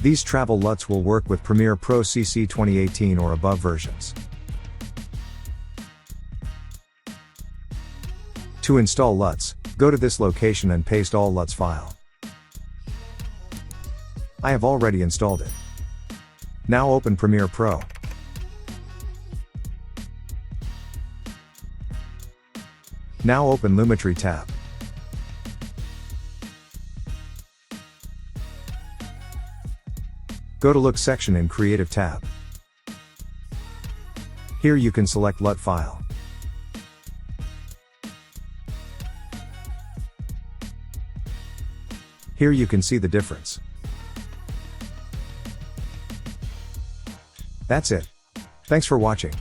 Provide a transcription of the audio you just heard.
These travel LUTs will work with Premiere Pro CC 2018 or above versions. To install LUTs, go to this location and paste all LUTs file. I have already installed it. Now open Premiere Pro. Now open Lumetri tab. Go to Look section in Creative tab. Here you can select LUT file. Here you can see the difference. That's it. Thanks for watching.